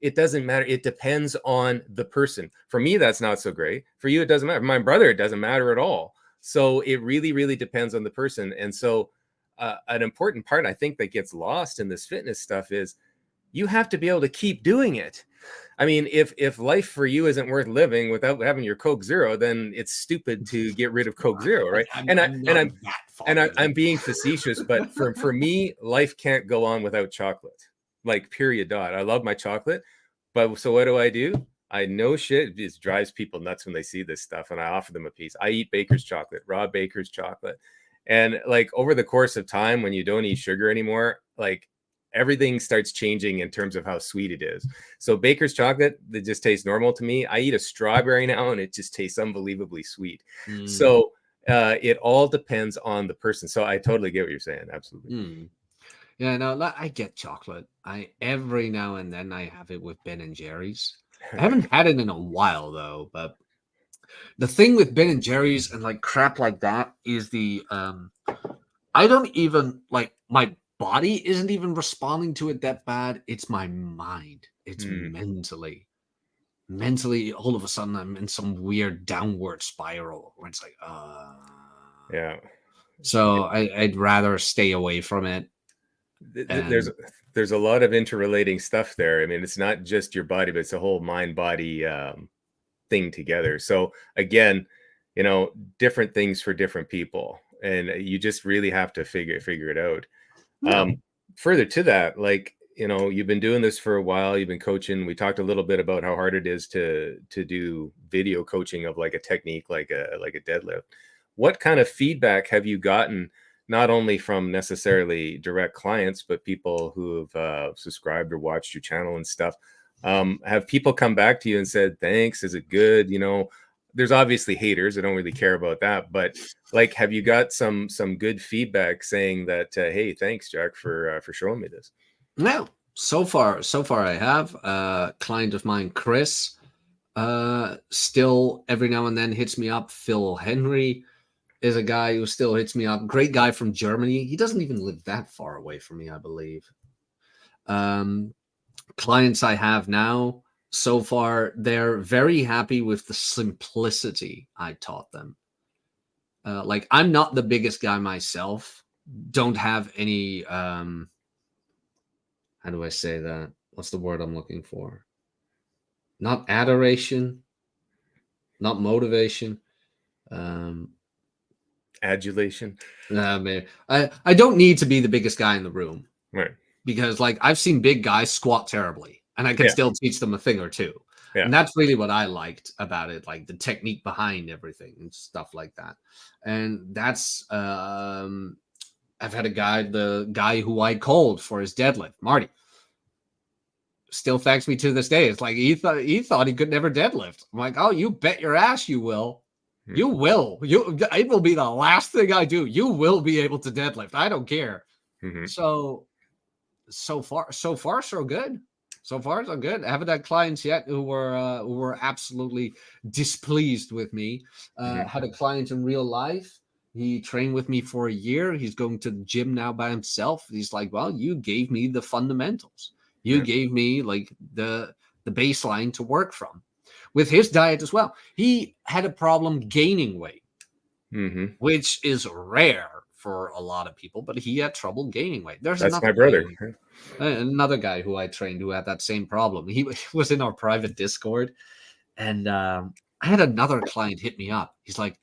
Speaker 1: It doesn't matter. It depends on the person. For me, that's not so great. For you, it doesn't matter. For my brother, it doesn't matter at all. So it really, really depends on the person. And so an important part I think that gets lost in this fitness stuff is you have to be able to keep doing it. I mean, if life for you isn't worth living without having your Coke Zero, then it's stupid to get rid of Coke Zero, right? I'm being facetious, but for me, life can't go on without chocolate. Like period dot. I love my chocolate, but so what do? I know shit. It drives people nuts when they see this stuff, and I offer them a piece. I eat Baker's chocolate, raw Baker's chocolate. And like over the course of time, when you don't eat sugar anymore, like everything starts changing in terms of how sweet it is. So Baker's chocolate, that just tastes normal to me. I eat a strawberry now and it just tastes unbelievably sweet. So it all depends on the person. So I totally get what you're saying. Absolutely.
Speaker 2: Yeah, no, I get chocolate. Every now and then I have it with Ben and Jerry's. I haven't had it in a while though, but the thing with Ben and Jerry's and like crap like that is I don't even like my body isn't even responding to it that bad. It's my mind. It's mentally all of a sudden I'm in some weird downward spiral where it's like,
Speaker 1: yeah.
Speaker 2: So I'd rather stay away from it.
Speaker 1: There's a lot of interrelating stuff there. I mean, it's not just your body, but it's a whole mind body thing together. So again, different things for different people, and you just really have to figure it out. Further to that, like, you've been doing this for a while, you've been coaching. We talked a little bit about how hard it is to do video coaching of like a technique, like a deadlift. What kind of feedback have you gotten, not only from necessarily direct clients, but people who have subscribed or watched your channel and stuff? Have people come back to you and said, thanks, is it good? There's obviously haters. I don't really care about that. But like, have you got some good feedback saying that, hey, thanks, Jack, for showing me this?
Speaker 2: No, so far I have. A client of mine, Chris, still every now and then hits me up. Phil Henry is a guy who still hits me up. Great guy from Germany. He doesn't even live that far away from me, I believe. Clients I have now, so far, they're very happy with the simplicity I taught them. Like, I'm not the biggest guy myself. Don't have any, how do I say that? What's the word I'm looking for? Not adoration, not motivation.
Speaker 1: Adulation.
Speaker 2: I don't need to be the biggest guy in the room.
Speaker 1: Right.
Speaker 2: Because like I've seen big guys squat terribly and I can still teach them a thing or two. Yeah. And that's really what I liked about it, like the technique behind everything and stuff like that. And that's I've had the guy who I called for his deadlift, Marty. still thanks me to this day. It's like he thought he could never deadlift. I'm like, oh, you bet your ass you will. You will. It will be the last thing I do. You will be able to deadlift. I don't care. So far, so good. So far, so good. I haven't had clients yet who were absolutely displeased with me. Had a client in real life. He trained with me for a year. He's going to the gym now by himself. He's like, well, you gave me the fundamentals. You gave me like the baseline to work from. With his diet as well, he had a problem gaining weight, which is rare for a lot of people, but he had trouble gaining weight.
Speaker 1: That's my brother.
Speaker 2: Another guy who I trained who had that same problem. He was in our private Discord, and I had another client hit me up. He's like,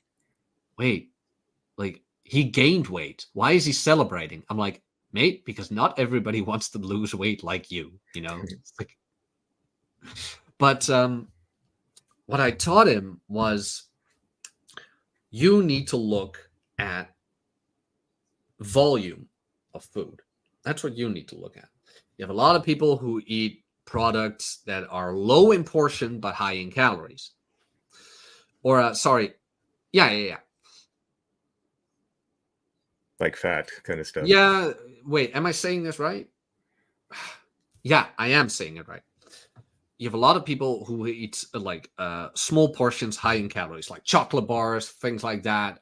Speaker 2: wait, like he gained weight. Why is he celebrating? I'm like, mate, because not everybody wants to lose weight like you, Like, but what I taught him was you need to look at volume of food. That's what you need to look at. You have a lot of people who eat products that are low in portion but high in calories. Or, yeah.
Speaker 1: Like fat kind of stuff.
Speaker 2: Yeah. Wait, am I saying this right? Yeah, I am saying it right. You have a lot of people who eat like small portions, high in calories, like chocolate bars, things like that,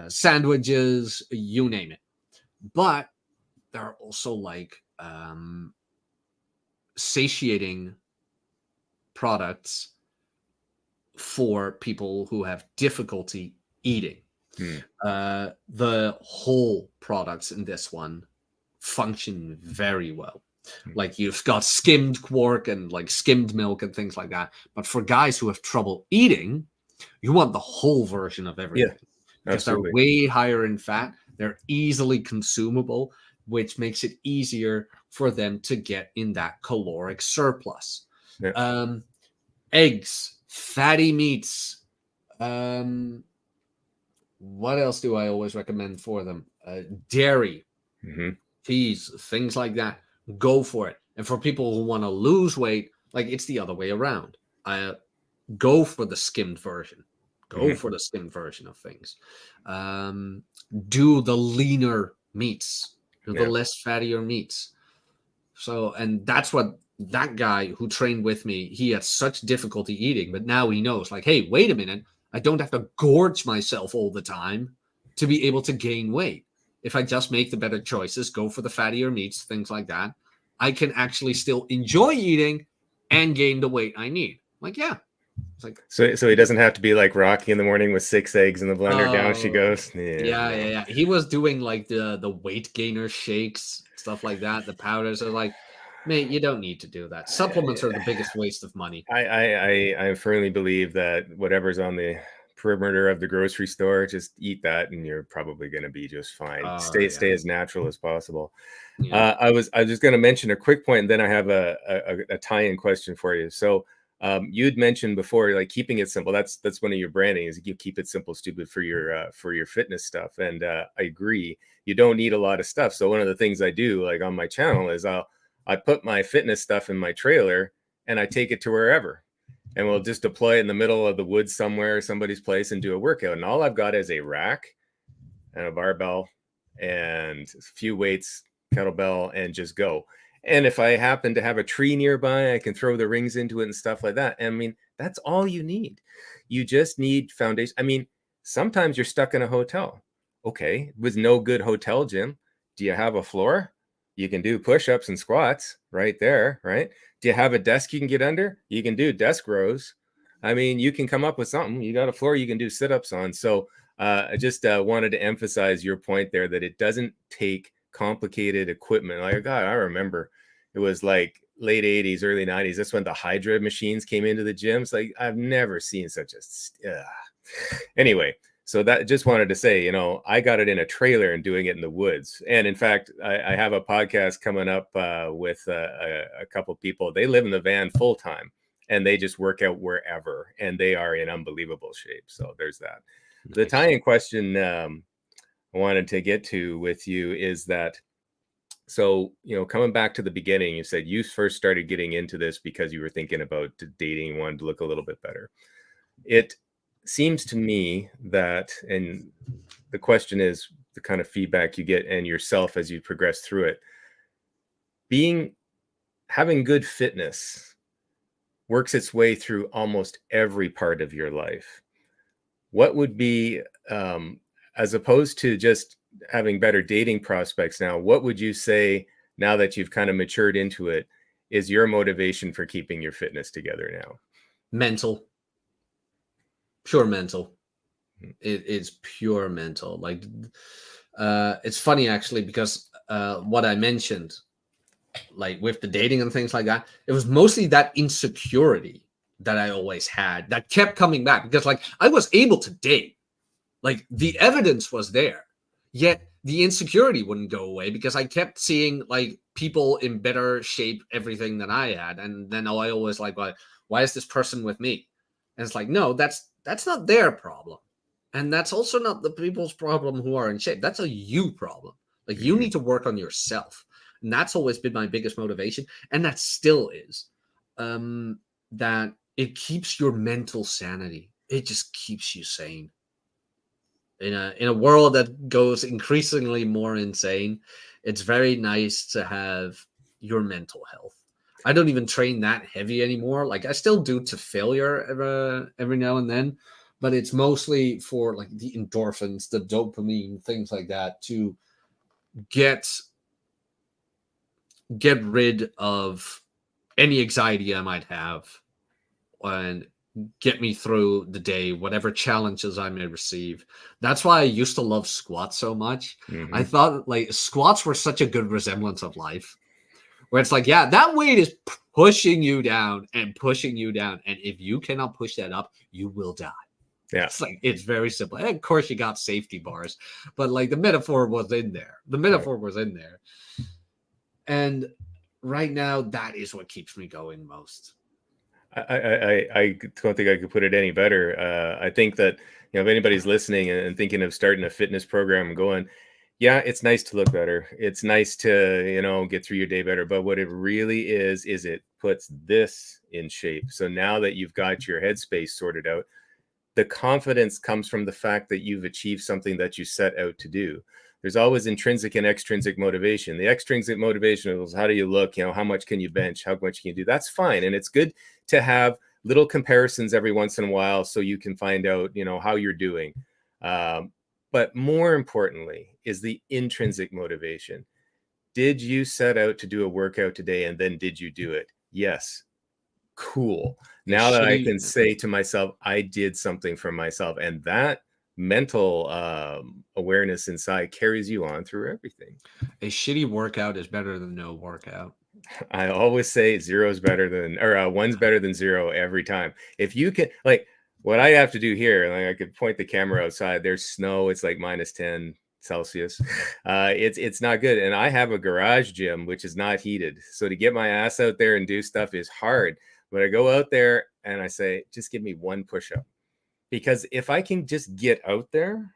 Speaker 2: sandwiches, you name it. But there are also like satiating products for people who have difficulty eating. The whole products in this one function very well. Like you've got skimmed quark and like skimmed milk and things like that. But for guys who have trouble eating, you want the whole version of everything. Because they're way higher in fat. They're easily consumable, which makes it easier for them to get in that caloric surplus. Eggs, fatty meats. What else do I always recommend for them? Dairy, cheese, things like that. Go for it. And for people who want to lose weight, like it's the other way around. Go for the skimmed version. Go for the skimmed version of things. Do the leaner meats. Do the less fattier meats. So, and that's what that guy who trained with me, he had such difficulty eating, but now he knows, like, hey, wait a minute. I don't have to gorge myself all the time to be able to gain weight. If I just make the better choices, go for the fattier meats, things like that, I can actually still enjoy eating and gain the weight I need. Like, yeah. It's like,
Speaker 1: so he doesn't have to be like Rocky in the morning with 6 eggs in the blender. Down she goes.
Speaker 2: Yeah. He was doing like the weight gainer shakes, stuff like that, the powders. Are like, mate, you don't need to do that. Supplements are the biggest waste of money.
Speaker 1: I firmly believe that whatever's on the perimeter of the grocery store, just eat that and you're probably going to be just fine. Stay as natural as possible. I was just going to mention a quick point, and then I have a tie-in question for you. So you'd mentioned before, like keeping it simple. That's one of your branding, is you keep it simple, stupid for your fitness stuff. And I agree, you don't need a lot of stuff. So one of the things I do, like on my channel, is I put my fitness stuff in my trailer and I take it to wherever. And we'll just deploy it in the middle of the woods somewhere, somebody's place, and do a workout. And all I've got is a rack and a barbell and a few weights, kettlebell, and just go. And if I happen to have a tree nearby, I can throw the rings into it and stuff like that. And I mean, that's all you need. You just need foundation. I mean, sometimes you're stuck in a hotel. Okay, with no good hotel gym. Do you have a floor? You can do push-ups and squats right there, right? Do you have a desk you can get under? You can do desk rows. I mean, you can come up with something. You got a floor you can do sit-ups on. So I just wanted to emphasize your point there, that it doesn't take complicated equipment. Like, God, I remember it was like late 80s, early 90s. That's when the Hydra machines came into the gyms. Like, I've never seen such a... Anyway, so that just wanted to say, I got it in a trailer and doing it in the woods. And in fact, I have a podcast coming up with a couple people. They live in the van full time and they just work out wherever, and they are in unbelievable shape. So there's that. Nice. The tie-in question I wanted to get to with you is that So, coming back to the beginning, you said you first started getting into this because you were thinking about dating, wanted to look a little bit better. It seems to me that, and the question is the kind of feedback you get and yourself as you progress through it, having good fitness works its way through almost every part of your life. What would be, as opposed to just having better dating prospects now, what would you say, now that you've kind of matured into it, is your motivation for keeping your fitness together now?
Speaker 2: Mental. Pure mental. It's pure mental. Like, it's funny actually, because what I mentioned, like with the dating and things like that, it was mostly that insecurity that I always had that kept coming back, because like I was able to date, like the evidence was there, yet the insecurity wouldn't go away because I kept seeing like people in better shape, everything than I had, and then I always like, why is this person with me? And it's like, no, that's not their problem, and that's also not the people's problem who are in shape. That's a you problem. Like you need to work on yourself. And that's always been my biggest motivation. And that still is. That it keeps your mental sanity. It just keeps you sane. In a world that goes increasingly more insane, it's very nice to have your mental health. I don't even train that heavy anymore. Like I still do to failure every now and then, but it's mostly for like the endorphins, the dopamine, things like that, to get rid of any anxiety I might have and get me through the day, whatever challenges I may receive. That's why I used to love squats so much. I thought like squats were such a good resemblance of life, where it's like, yeah, that weight is pushing you down and pushing you down. And if you cannot push that up, you will die.
Speaker 1: Yeah.
Speaker 2: It's like, it's very simple. And of course you got safety bars, but like the metaphor was in there. The metaphor was in there. And right now, that is what keeps me going most.
Speaker 1: I don't think I could put it any better. I think that, if anybody's listening and thinking of starting a fitness program and going, yeah, it's nice to look better. It's nice to, get through your day better. But what it really is it puts this in shape. So now that you've got your headspace sorted out, the confidence comes from the fact that you've achieved something that you set out to do. There's always intrinsic and extrinsic motivation. The extrinsic motivation is, how do you look? How much can you bench? How much can you do? That's fine. And it's good to have little comparisons every once in a while so you can find out, how you're doing. But more importantly is the intrinsic motivation. Did you set out to do a workout today, and then did you do it? Yes. Cool. Now that I can say to myself, I did something for myself, and that mental awareness inside carries you on through everything.
Speaker 2: A shitty workout is better than no workout.
Speaker 1: I always say one's better than zero every time. If you can, like what I have to do here, like I could point the camera outside, there's snow, it's like -10 Celsius. It's not good. And I have a garage gym, which is not heated. So to get my ass out there and do stuff is hard. But I go out there and I say, just give me one push-up. Because if I can just get out there,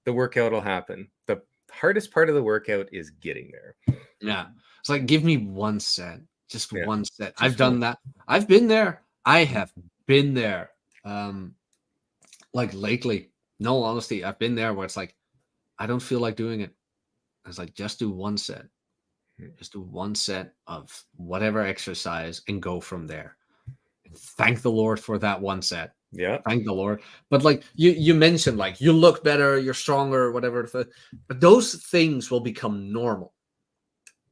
Speaker 1: the workout will happen. The hardest part of the workout is getting there.
Speaker 2: Yeah. It's like, give me one set. Just one set.
Speaker 1: Just
Speaker 2: I've done that. I've been there. I have been there. Like lately, no, honestly, I've been there where it's like, I don't feel like doing it. It's like, just do one set. Just do one set of whatever exercise and go from there. And thank the Lord for that one set.
Speaker 1: Yeah.
Speaker 2: Thank the Lord. But like you mentioned, like you look better, you're stronger, whatever. But those things will become normal.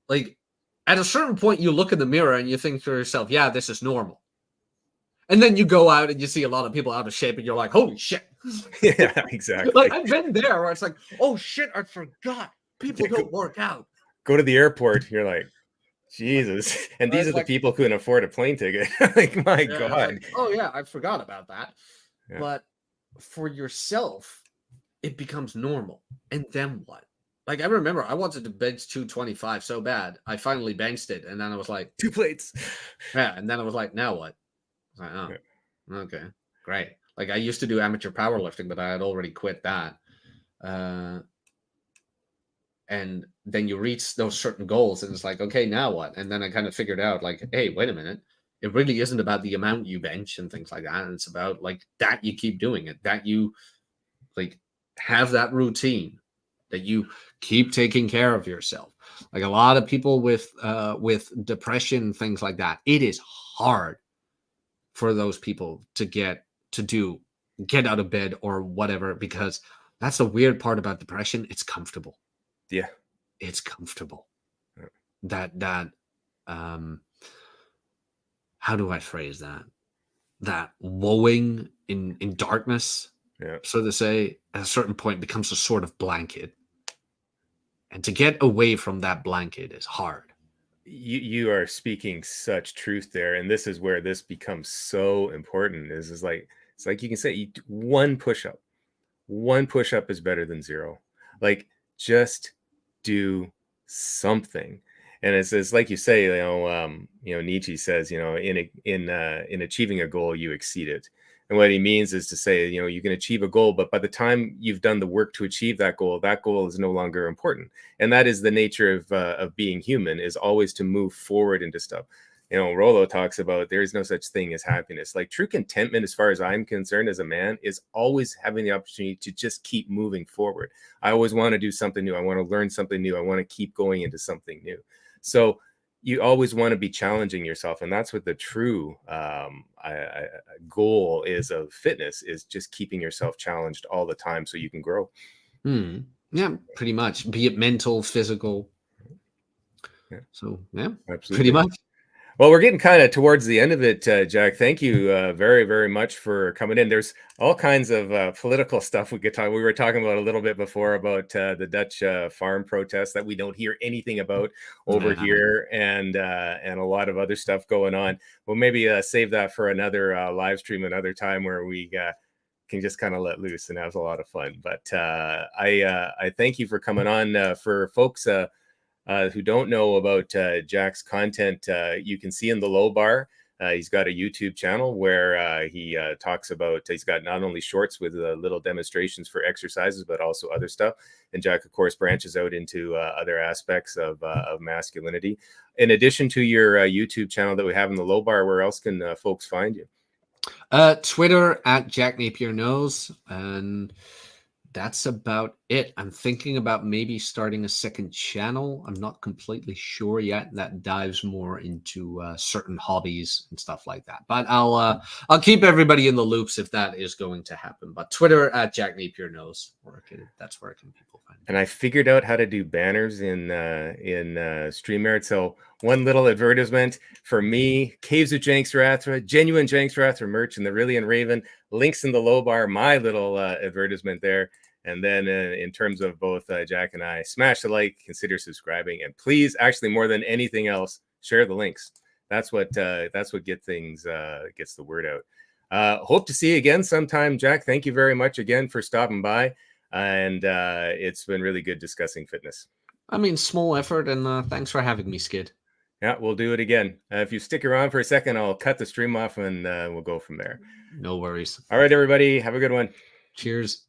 Speaker 2: Like at a certain point, you look in the mirror and you think to yourself, yeah, this is normal. And then you go out and you see a lot of people out of shape and you're like, holy shit.
Speaker 1: Yeah, exactly.
Speaker 2: Like I've been there where it's like, oh shit, I forgot. People don't work out.
Speaker 1: Go to the airport, you're like, Jesus. And these are the people who can afford a plane ticket. Like, my God.
Speaker 2: Like, oh yeah, I forgot about that. Yeah. But for yourself, it becomes normal. And then what? Like I remember I wanted to bench 225 so bad. I finally benched it. And then I was like,
Speaker 1: 2 plates.
Speaker 2: Yeah. And then I was like, now what? I was like, oh, okay, great. Like I used to do amateur powerlifting, but I had already quit that. And then you reach those certain goals, and it's like, okay, now what? And then I kind of figured out, like, hey, wait a minute. It really isn't about the amount you bench and things like that. And it's about like that you keep doing it, that you like have that routine, that you keep taking care of yourself. Like a lot of people with depression, things like that, it is hard for those people to get out of bed or whatever, because that's the weird part about depression. It's comfortable.
Speaker 1: Yeah.
Speaker 2: It's comfortable.
Speaker 1: Yeah.
Speaker 2: That how do I phrase that? That wallowing in darkness,
Speaker 1: Yeah.
Speaker 2: so to say, at a certain point becomes a sort of blanket. And to get away from that blanket is hard.
Speaker 1: You are speaking such truth there, and this is where this becomes so important. Is like, it's like you can say one push-up. One push-up is better than zero. Like, just do something. And it's like you say, Nietzsche says, in achieving a goal, you exceed it. And what he means is to say, you can achieve a goal, but by the time you've done the work to achieve that goal is no longer important. And that is the nature of being human, is always to move forward into stuff. Rollo talks about there is no such thing as happiness. Like, true contentment, as far as I'm concerned as a man, is always having the opportunity to just keep moving forward. I always want to do something new. I want to learn something new. I want to keep going into something new. So you always want to be challenging yourself. And that's what the true goal is of fitness, is just keeping yourself challenged all the time so you can grow.
Speaker 2: Yeah, pretty much. Be it mental, physical.
Speaker 1: Yeah.
Speaker 2: So, yeah,
Speaker 1: Absolutely.
Speaker 2: pretty much.
Speaker 1: Well, we're getting kind of towards the end of it, Jack. Thank you very, very much for coming in. There's all kinds of political stuff we could talk. We were talking about a little bit before about the Dutch farm protests that we don't hear anything about over here, and a lot of other stuff going on. We'll maybe save that for another live stream another time, where we can just kind of let loose and have a lot of fun. But I thank you for coming on. For folks who don't know about Jack's content, you can see in the low bar, he's got a YouTube channel where he talks about, he's got not only shorts with little demonstrations for exercises, but also other stuff. And Jack, of course, branches out into other aspects of masculinity. In addition to your YouTube channel that we have in the low bar, where else can folks find you?
Speaker 2: Twitter at Jack Napier Knows, and that's about it. I'm thinking about maybe starting a second channel. I'm not completely sure yet. That dives more into certain hobbies and stuff like that. But I'll keep everybody in the loops if that is going to happen. But Twitter at Jack Napier Knows. That's where people find me.
Speaker 1: And I figured out how to do banners in StreamYard. So one little advertisement for me: Caves of Janxrathra, genuine Janxrathra merch, and the Rillian Raven. Links in the low bar. My little advertisement there. And then in terms of both Jack and I, smash the like, consider subscribing, and please, actually more than anything else, share the links. That's what gets the word out. Hope to see you again sometime, Jack. Thank you very much again for stopping by. And it's been really good discussing fitness.
Speaker 2: I mean, small effort, and thanks for having me, Skid.
Speaker 1: Yeah, we'll do it again. If you stick around for a second, I'll cut the stream off and we'll go from there.
Speaker 2: No worries.
Speaker 1: All right, everybody. Have a good one.
Speaker 2: Cheers.